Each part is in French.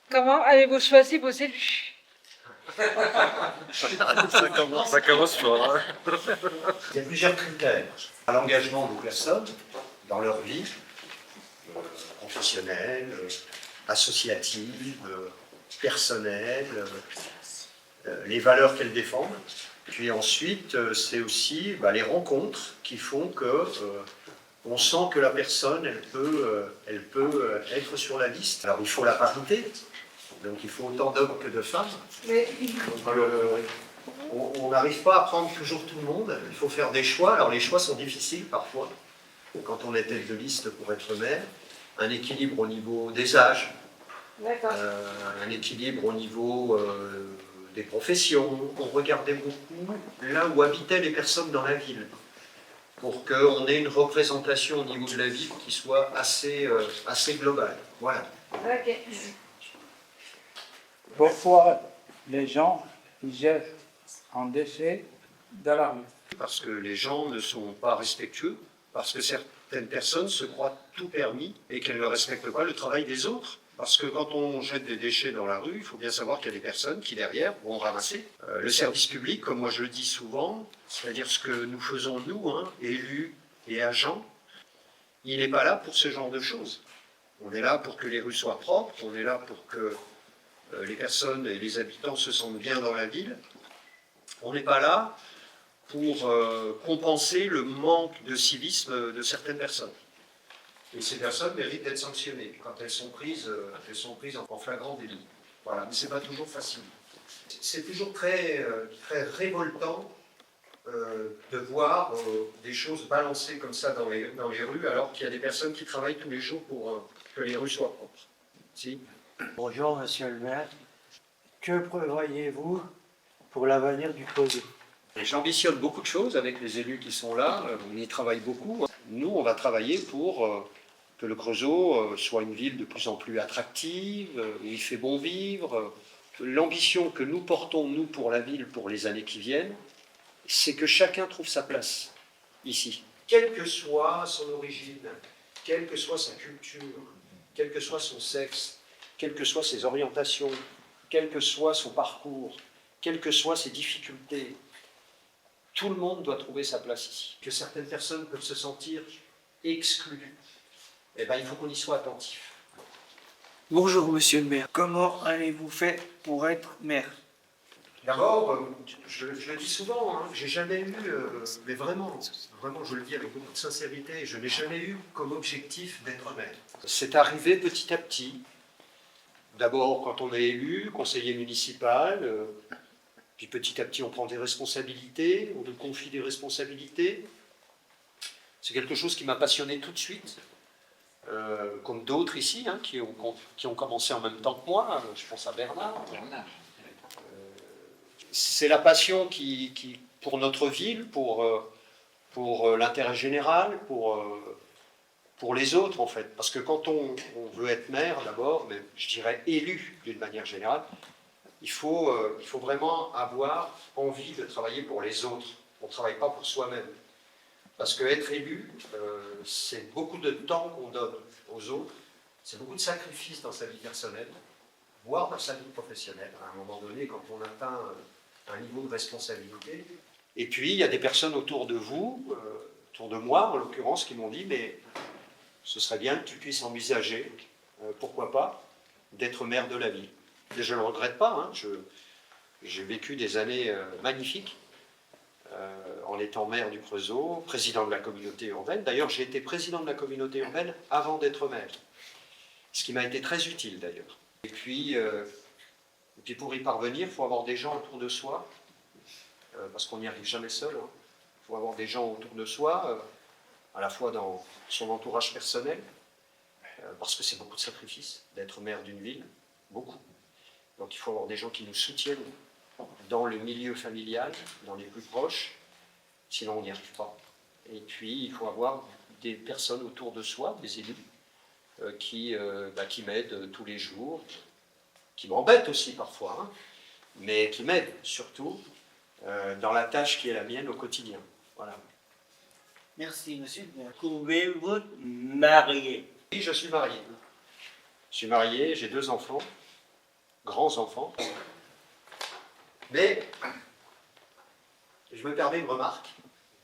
Comment avez-vous choisi vos élus? Ça commence fort. Hein. Il y a plusieurs critères à l'engagement des personnes dans leur vie professionnelle, associative, personnelle, les valeurs qu'elles défendent. Puis ensuite, c'est aussi les rencontres qui font que on sent que la personne, elle peut être sur la liste. Alors il faut la parité, donc il faut autant d'hommes que de femmes. Mais Donc, on n'arrive pas à prendre toujours tout le monde, il faut faire des choix. Alors les choix sont difficiles parfois, quand on est tête de liste pour être maire. Un équilibre au niveau des âges, un équilibre au niveau des professions. On regardait beaucoup là où habitaient les personnes dans la ville, pour qu'on ait une représentation au niveau de la ville qui soit assez globale. Voilà. ok. Pourquoi les gens jettent en déchet dans la rue? Parce que les gens ne sont pas respectueux, parce que certaines personnes se croient tout permis et qu'elles ne respectent pas le travail des autres. Parce que quand on jette des déchets dans la rue, il faut bien savoir qu'il y a des personnes qui derrière vont ramasser. Le service public, comme moi je le dis souvent, c'est-à-dire ce que nous faisons nous, élus et agents, il n'est pas là pour ce genre de choses. On est là pour que les rues soient propres, on est là pour que les personnes et les habitants se sentent bien dans la ville. On n'est pas là pour compenser le manque de civisme de certaines personnes. Et ces personnes méritent d'être sanctionnées quand elles sont prises en flagrant délit. Voilà, mais ce n'est pas toujours facile. C'est toujours très révoltant de voir des choses balancées comme ça dans les rues, alors qu'il y a des personnes qui travaillent tous les jours pour que les rues soient propres. Si. Bonjour, monsieur le maire. Que prévoyez-vous pour l'avenir du Creusot? J'ambitionne beaucoup de choses avec les élus qui sont là, on y travaille beaucoup. Nous, on va travailler pour que le Creusot soit une ville de plus en plus attractive, où il fait bon vivre. L'ambition que nous portons, nous, pour la ville, pour les années qui viennent, c'est que chacun trouve sa place ici. Quelle que soit son origine, quelle que soit sa culture, quel que soit son sexe, quelles que soient ses orientations, quel que soit son parcours, quelles que soient ses difficultés, tout le monde doit trouver sa place ici. Que certaines personnes peuvent se sentir exclues, eh bien, il faut qu'on y soit attentif. Bonjour, monsieur le maire. Comment allez-vous faire pour être maire? D'abord, je le dis souvent, j'ai jamais eu, mais vraiment, je le dis avec beaucoup de sincérité, je n'ai jamais eu comme objectif d'être maire. C'est arrivé petit à petit. D'abord, quand on est élu, conseiller municipal, puis petit à petit, on prend des responsabilités, on nous confie des responsabilités. C'est quelque chose qui m'a passionné tout de suite, comme d'autres ici, qui ont commencé en même temps que moi. Je pense à Bernard. C'est la passion qui pour notre ville, pour l'intérêt général, pour les autres, en fait. Parce que quand on veut être maire, d'abord, mais je dirais élu d'une manière générale, il faut vraiment avoir envie de travailler pour les autres. On ne travaille pas pour soi-même. Parce qu'être élu, c'est beaucoup de temps qu'on donne aux autres, c'est beaucoup de sacrifices dans sa vie personnelle, voire dans sa vie professionnelle, à un moment donné, quand on atteint un niveau de responsabilité. Et puis, il y a des personnes autour de vous, autour de moi en l'occurrence, qui m'ont dit, mais ce serait bien que tu puisses envisager, pourquoi pas, d'être maire de la ville. Et je ne le regrette pas, j'ai vécu des années magnifiques en étant maire du Creusot, président de la communauté urbaine. D'ailleurs, j'ai été président de la communauté urbaine avant d'être maire, ce qui m'a été très utile d'ailleurs. Et puis pour y parvenir, il faut avoir des gens autour de soi, parce qu'on n'y arrive jamais seul. Il faut avoir des gens autour de soi, à la fois dans son entourage personnel, parce que c'est beaucoup de sacrifices d'être maire d'une ville, beaucoup. Donc il faut avoir des gens qui nous soutiennent dans le milieu familial, dans les plus proches, sinon on n'y arrive pas. Et puis il faut avoir des personnes autour de soi, des élus, qui m'aident tous les jours, qui m'embêtent aussi parfois, mais qui m'aident surtout dans la tâche qui est la mienne au quotidien. Voilà. Merci, monsieur le maire. Pouvez-vous marier? Oui, je suis marié. Je suis marié, j'ai 2 enfants, grands enfants. Mais, je me permets une remarque.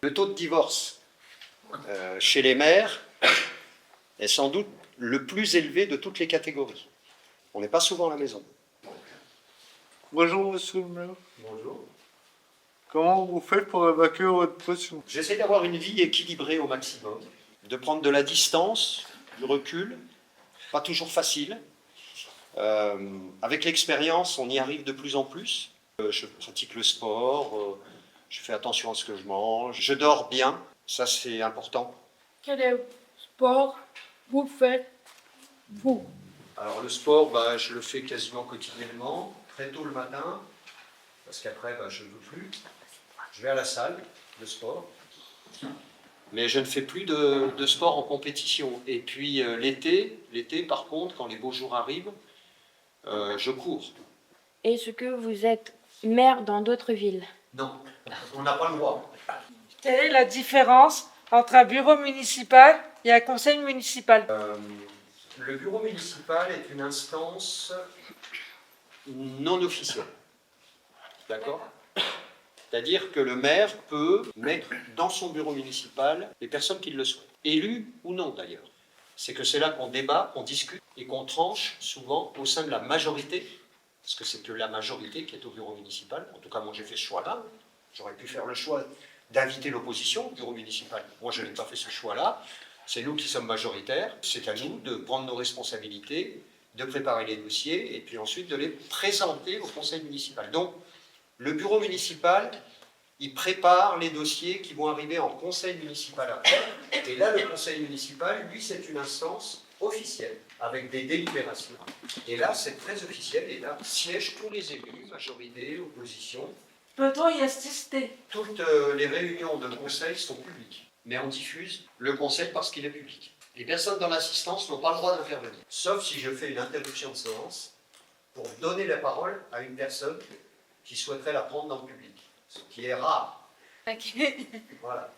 Le taux de divorce chez les mères est sans doute le plus élevé de toutes les catégories. On n'est pas souvent à la maison. Bonjour monsieur le maire. Bonjour. Comment vous faites pour évacuer votre pression? J'essaie d'avoir une vie équilibrée au maximum, de prendre de la distance, du recul, pas toujours facile. Avec l'expérience, on y arrive de plus en plus. Je pratique le sport, je fais attention à ce que je mange, je dors bien, ça c'est important. Quel sport vous faites, vous? Alors le sport, je le fais quasiment quotidiennement, très tôt le matin, parce qu'après je ne veux plus. Je vais à la salle de sport, mais je ne fais plus de sport en compétition. Et puis l'été par contre, quand les beaux jours arrivent, je cours. Est-ce que vous êtes maire dans d'autres villes? Non, on n'a pas le droit. Quelle est la différence entre un bureau municipal et un conseil municipal? Le bureau municipal est une instance non officielle. D'accord? C'est-à-dire que le maire peut mettre dans son bureau municipal les personnes qui le souhaitent, élues ou non d'ailleurs. C'est que c'est là qu'on débat, qu'on discute et qu'on tranche souvent au sein de la majorité, parce que c'est que la majorité qui est au bureau municipal. En tout cas, moi j'ai fait ce choix-là. J'aurais pu faire le choix d'inviter l'opposition au bureau municipal. Moi je n'ai pas fait ce choix-là. C'est nous qui sommes majoritaires. C'est à nous de prendre nos responsabilités, de préparer les dossiers et puis ensuite de les présenter au conseil municipal. Donc, le bureau municipal, il prépare les dossiers qui vont arriver en conseil municipal après. Et là, le conseil municipal, lui, c'est une instance officielle, avec des délibérations. Et là, c'est très officiel. Et là, siègent tous les élus, majorité, opposition. Peut-on y assister? Toutes les réunions de conseil sont publiques. Mais on diffuse le conseil parce qu'il est public. Les personnes dans l'assistance n'ont pas le droit d'intervenir. Sauf si je fais une interruption de séance pour donner la parole à une personne qui souhaiterait la prendre dans le public, ce qui est rare. Voilà.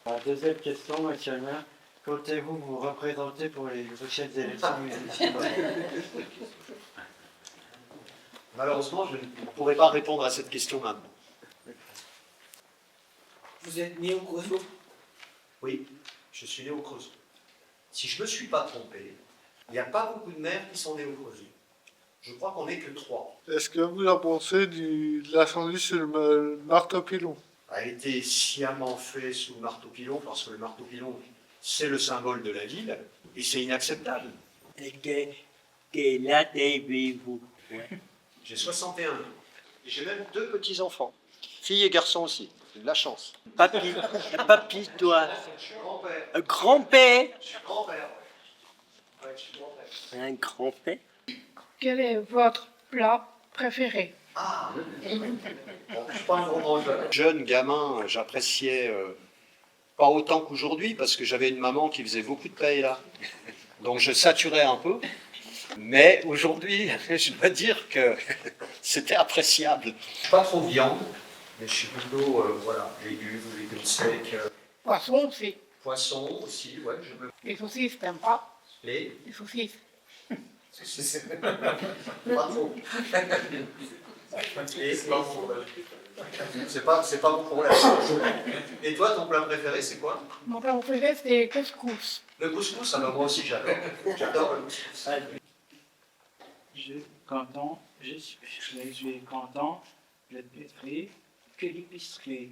La deuxième question, monsieur le maire. Comptez-vous vous représenter pour les prochaines élections municipales? Malheureusement, je ne pourrais pas répondre à cette question maintenant. Vous êtes né au Creusot? Oui, je suis né au Creusot. Si je ne me suis pas trompé, il n'y a pas beaucoup de maires qui sont nés au Creusot. Je crois qu'on n'est que 3. Est-ce que vous en pensez de l'incendie sur le marteau-pilon? A été sciemment fait sous le marteau-pilon, parce que le marteau-pilon, c'est le symbole de la ville, et c'est inacceptable. Quel âge avez-vous? J'ai 61 ans. Et j'ai même 2 petits-enfants. Filles et garçons aussi. J'ai de la chance. Papy, toi, Je suis grand-père. un grand-père, Je suis grand-père. Ouais, je suis grand-père. un grand-père. Quel est votre plat préféré? Ah bon, je suis pas un gros mangeur. Jeune gamin, j'appréciais pas autant qu'aujourd'hui parce que j'avais une maman qui faisait beaucoup de paella. Donc je saturais un peu. Mais aujourd'hui, je dois dire que c'était appréciable. Je suis pas trop viande, mais je suis plutôt légumes secs, Poisson aussi. poisson aussi, ouais, je me Les saucisses, t'aimes pas? les Les saucisses. pas trop. Et c'est pas mon problème. Et toi, ton plat préféré, c'est quoi? Mon plat préféré, c'est couscous. Le couscous, ah ben moi aussi j'adore. J'adore le couscous. Je suis content, je suis content de l'épicerie, que l'épicerie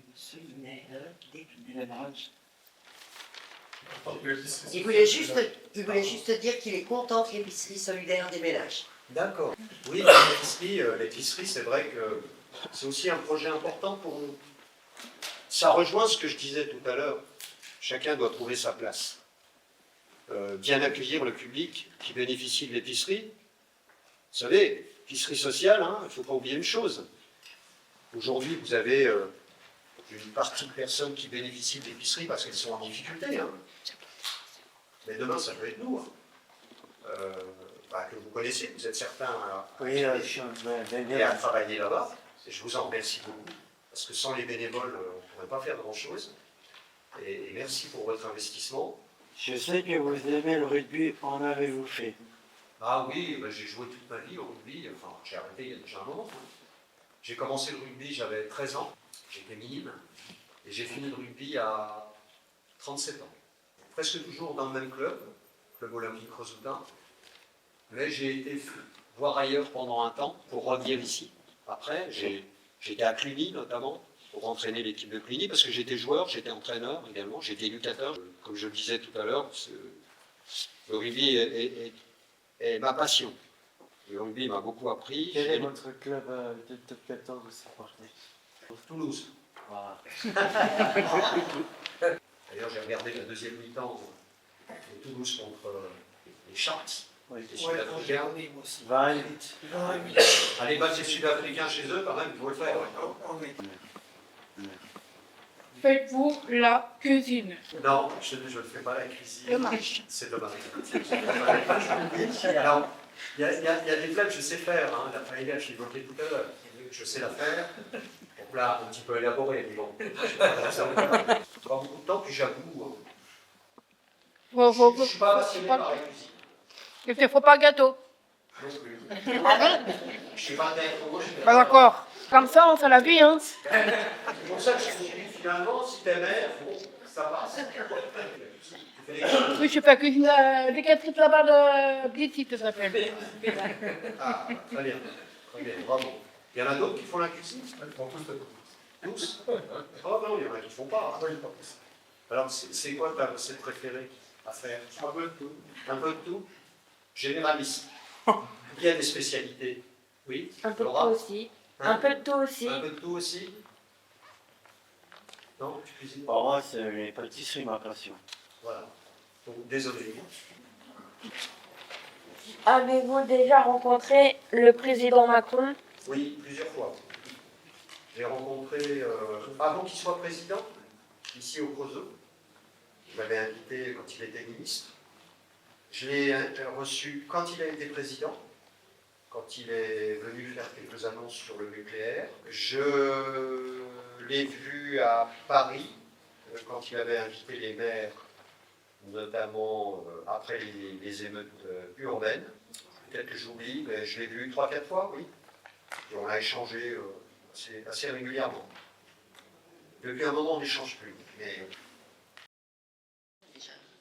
ménage. Il voulait juste dire qu'il est content que l'épicerie solidaire des ménages. D'accord. Oui, l'épicerie, c'est vrai que c'est aussi un projet important pour nous. Ça rejoint ce que je disais tout à l'heure. Chacun doit trouver sa place. Bien accueillir le public qui bénéficie de l'épicerie. Vous savez, épicerie sociale, il ne faut pas oublier une chose. Aujourd'hui, vous avez une partie de personnes qui bénéficient de l'épicerie parce qu'elles sont en difficulté. Mais demain, ça peut être nous. Que vous connaissez, vous êtes certains à travailler là-bas. Et je vous en remercie beaucoup. Parce que sans les bénévoles, on ne pourrait pas faire grand-chose. Et merci pour votre investissement. Je sais que vous aimez le rugby, en avez-vous fait? Ah oui, ben, j'ai joué toute ma vie au rugby, enfin j'ai arrêté il y a déjà un moment. Hein. J'ai commencé le rugby, j'avais 13 ans, j'étais minime, et j'ai fini le rugby à 37 ans. Presque toujours dans le même club olympique Crozoutin, mais j'ai été voir ailleurs pendant un temps pour revenir ici. Après, j'étais à Cluny notamment, pour entraîner l'équipe de Cluny, parce que j'étais joueur, j'étais entraîneur également, j'étais éducateur. Comme je le disais tout à l'heure, le rugby est ma passion. Le rugby m'a beaucoup appris. Quel est votre club de top 14 vous supportez? Toulouse. Voilà. D'ailleurs, j'ai regardé la deuxième mi-temps de Toulouse contre les Sharks, Oui. les Sud-Africains. 28. Aller battre les Sud-Africains chez eux, quand même, il faut le faire. Faites-vous la cuisine? Non, je ne fais pas la cuisine. Dommage. C'est dommage. Alors, il y a des plats que je sais faire. Hein. La paella, je l'ai évoqué tout à l'heure. Je sais la faire. Donc là, un petit peu élaboré, mais bon. Ça pas beaucoup de temps, puis j'avoue. Je ne suis pas passionné par la cuisine. Il ne faut pas gâteau. Non plus. Je suis pas trop Pas d'accord. Comme ça, on fait la vie, hein. C'est pour ça que je me suis dit, finalement, si t'es mère, bon, ça passe. Oui, je fais cuisiner des quêtes là-bas de Blitzy, ça s'appelle. Ah, très bien. Très bien, bravo. Il y en a d'autres qui font la cuisine? Ils font tous. Oh non, il y en a qui ne font pas. Alors, c'est quoi ta recette préférée à faire? Un peu de tout. Un peu de tout? Généraliste. Il y a des spécialités. Oui? Un peu de tout Laura? aussi. Hein? Un peu de tout aussi. Un peu de tout aussi? Non, tu cuisines? Pour moi, c'est les pâtisseries ma passion. Voilà. Donc, désolé. Avez-vous déjà rencontré le président Macron? Oui, plusieurs fois. J'ai rencontré, avant qu'il soit président, ici au Creusot, il m'avait invité quand il était ministre. Je l'ai reçu quand il a été président, quand il est venu faire quelques annonces sur le nucléaire. Je l'ai vu à Paris, quand il avait invité les maires, notamment après les émeutes urbaines. Peut-être que j'oublie, mais je l'ai vu 3-4 fois, oui. Et on a échangé assez régulièrement. Depuis un moment, on n'échange plus. Mais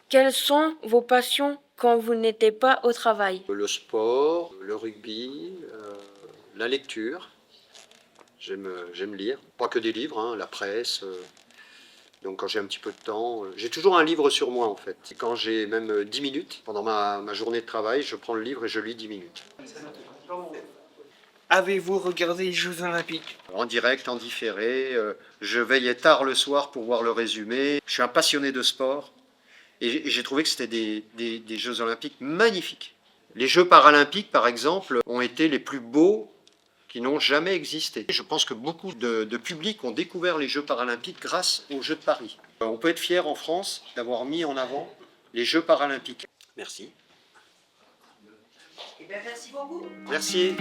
Quelles sont vos passions quand vous n'êtes pas au travail? le sport, le rugby, la lecture. J'aime lire. Pas que des livres, hein, la presse. Donc quand j'ai un petit peu de temps, j'ai toujours un livre sur moi en fait. Quand j'ai même 10 minutes, pendant ma journée de travail, je prends le livre et je lis 10 minutes. Avez-vous regardé les Jeux Olympiques? En direct, en différé, je veillais tard le soir pour voir le résumé. Je suis un passionné de sport et j'ai trouvé que c'était des Jeux Olympiques magnifiques. Les Jeux Paralympiques, par exemple, ont été les plus beaux qui n'ont jamais existé. Je pense que beaucoup de publics ont découvert les Jeux Paralympiques grâce aux Jeux de Paris. On peut être fier en France d'avoir mis en avant les Jeux Paralympiques. Merci. Eh bien, merci beaucoup. Merci.